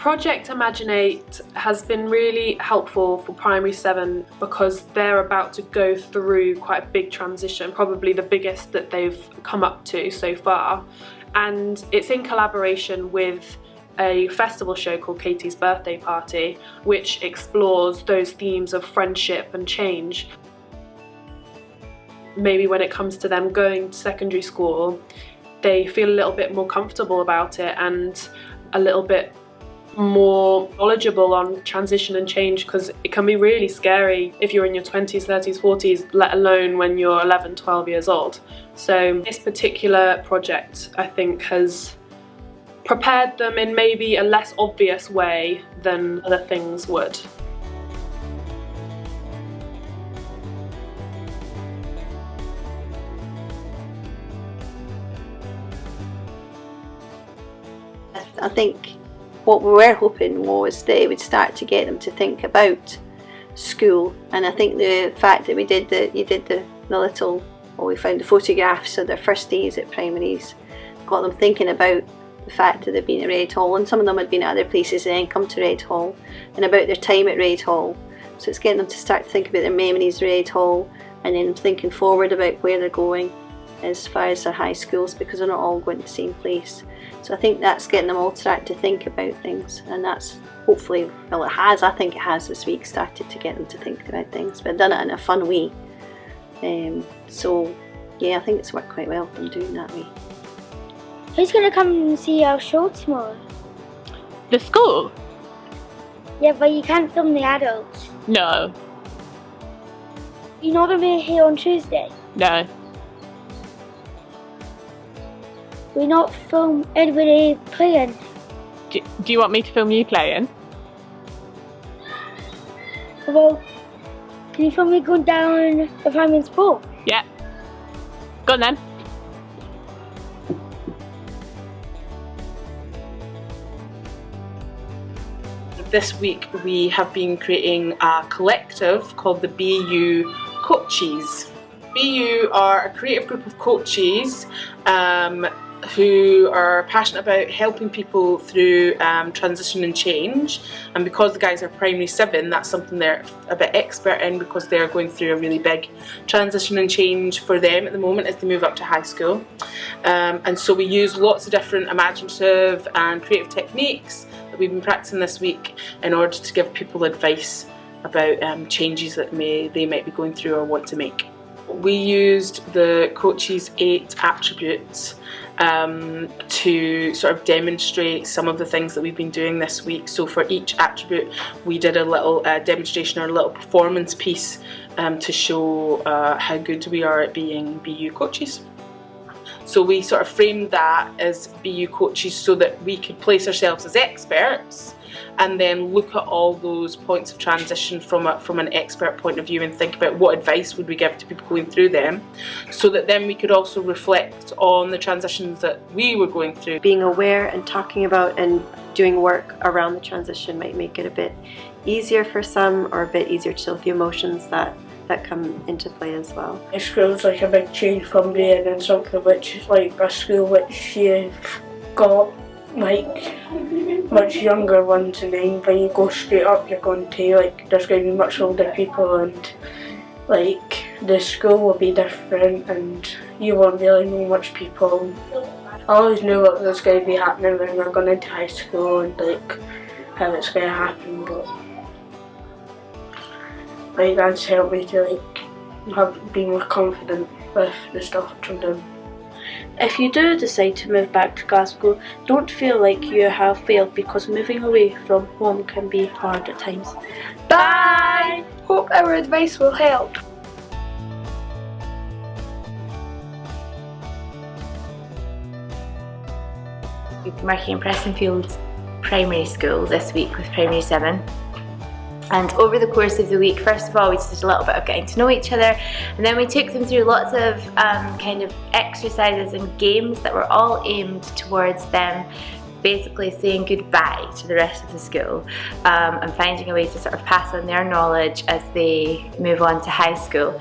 Project Imaginate has been really helpful for Primary 7 because they're about to go through quite a big transition, probably the biggest that they've come up to so far. And it's in collaboration with a festival show called Katie's Birthday Party, which explores those themes of friendship and change. Maybe when it comes to them going to secondary school, they feel a little bit more comfortable about it and a little bit more knowledgeable on transition and change, because it can be really scary if you're in your 20s, 30s, 40s, let alone when you're 11, 12 years old. So this particular project, I think, has prepared them in maybe a less obvious way than other things would. I think what we were hoping was that it would start to get them to think about school, and I think the fact that we found the photographs of their first days at primaries got them thinking about the fact that they'd been at Red Hall, and some of them had been at other places and then come to Red Hall, and about their time at Red Hall. So it's getting them to start to think about their memories at Red Hall, and then thinking forward about where they're going as far as their high schools, because they're not all going to the same place. So I think that's getting them all to start to think about things, and that's hopefully, well, it has, I think it has this week, started to get them to think about things, but done it in a fun way. So yeah, I think it's worked quite well from doing that way. Who's going to come and see our show tomorrow? The school? Yeah, but you can't film the adults. No. You're not going to be here on Tuesday? No. We not film anybody playing. Do you want me to film you playing? Well, can you film me going down the fireman's pole? Yeah. Go on then. This week we have been creating a collective called the BU Coaches. BU are a creative group of coaches who are passionate about helping people through transition and change, and because the guys are Primary 7, that's something they're a bit expert in, because they're going through a really big transition and change for them at the moment as they move up to high school. And so we use lots of different imaginative and creative techniques that we've been practicing this week in order to give people advice about changes that they might be going through or want to make. We used the Coach's 8 attributes to sort of demonstrate some of the things that we've been doing this week. So for each attribute we did a little demonstration or a little performance piece to show how good we are at being BU coaches. So we sort of framed that as BU coaches so that we could place ourselves as experts and then look at all those points of transition from an expert point of view and think about what advice would we give to people going through them, so that then we could also reflect on the transitions that we were going through. Being aware and talking about and doing work around the transition might make it a bit easier for some, or a bit easier to deal with the emotions that come into play as well. The school's like a big change from being in something which is like a school which you've got like much younger ones, and then when you go straight up you're going to like, there's going to be much older people, and like the school will be different and you won't really know much people. I always knew what was going to be happening when we were going into high school and like how it's going to happen, but like that's helped me to like be more confident with the stuff I'm doing. If you do decide to move back to Glasgow, don't feel like you have failed, because moving away from home can be hard at times. Bye! Hope our advice will help. We've been working in Prestonfield Primary School this week with Primary 7. And over the course of the week, first of all, we just did a little bit of getting to know each other, and then we took them through lots of kind of exercises and games that were all aimed towards them basically saying goodbye to the rest of the school and finding a way to sort of pass on their knowledge as they move on to high school.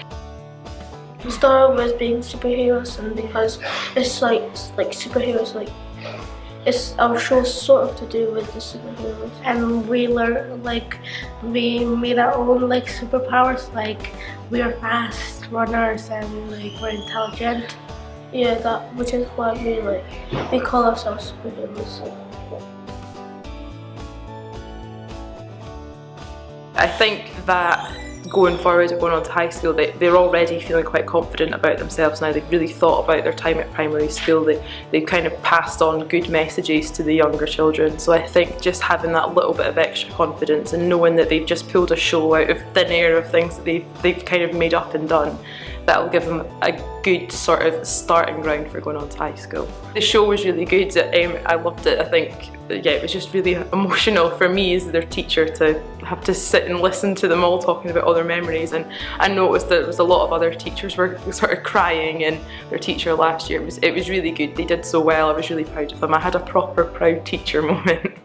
We started with being superheroes, and because it's like superheroes, like It's our show sort of to do with the superheroes, and we learn we made our own superpowers. We are fast runners and we're intelligent. Yeah, which is why we call ourselves superheroes. I think that going forward or going on to high school, they're already feeling quite confident about themselves now. They've really thought about their time at primary school. They've kind of passed on good messages to the younger children. So I think just having that little bit of extra confidence and knowing that they've just pulled a show out of thin air of things that they've kind of made up and done, that'll give them a good sort of starting ground for going on to high school. The show was really good. I loved it. I think, yeah, it was just really emotional for me as their teacher to have to sit and listen to them all talking about all their memories, and I noticed that there was a lot of other teachers were sort of crying, and their teacher last year, it was really good. They did so well. I was really proud of them. I had a proper proud teacher moment.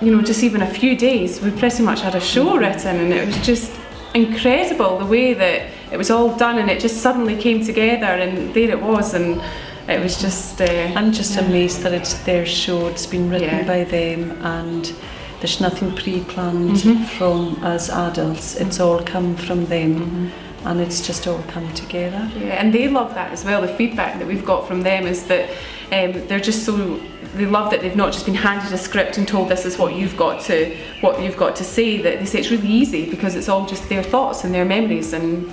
You know, just even a few days, we pretty much had a show written, and it was just incredible the way that it was all done, and it just suddenly came together, and there it was, and it was just... I'm just amazed that it's their show, it's been written by them, and there's nothing pre-planned from us adults, it's all come from them. And it's just all come together. Yeah, and they love that as well. The feedback that we've got from them is that they're just so, they love that they've not just been handed a script and told this is what you've got to say. That they say it's really easy because it's all just their thoughts and their memories, and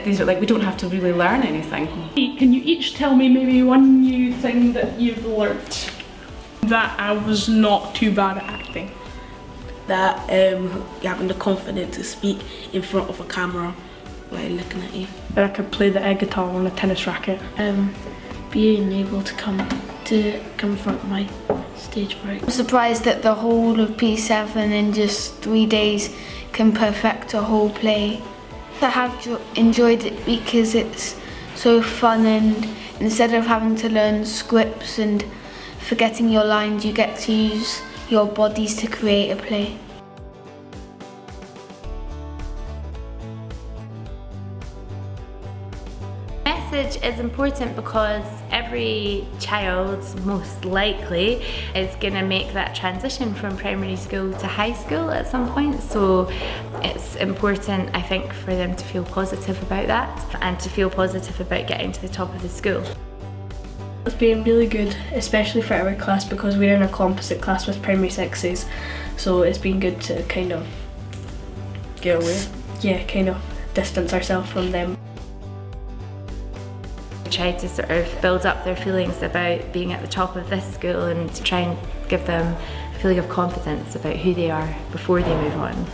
these are we don't have to really learn anything. Can you each tell me maybe one new thing that you've learnt? That I was not too bad at acting. That having the confidence to speak in front of a camera. Looking at you. That I could play the air guitar on a tennis racket. Being able to confront my stage fright. I'm surprised that the whole of P7 in just 3 days can perfect a whole play. I have enjoyed it because it's so fun, and instead of having to learn scripts and forgetting your lines, you get to use your bodies to create a play. Message is important because every child, most likely, is going to make that transition from primary school to high school at some point, so it's important, I think, for them to feel positive about that and to feel positive about getting to the top of the school. It's been really good, especially for our class, because we're in a composite class with primary sixes, so it's been good to kind of get away. Yeah, kind of distance ourselves from them. Try to sort of build up their feelings about being at the top of this school and to try and give them a feeling of confidence about who they are before they move on.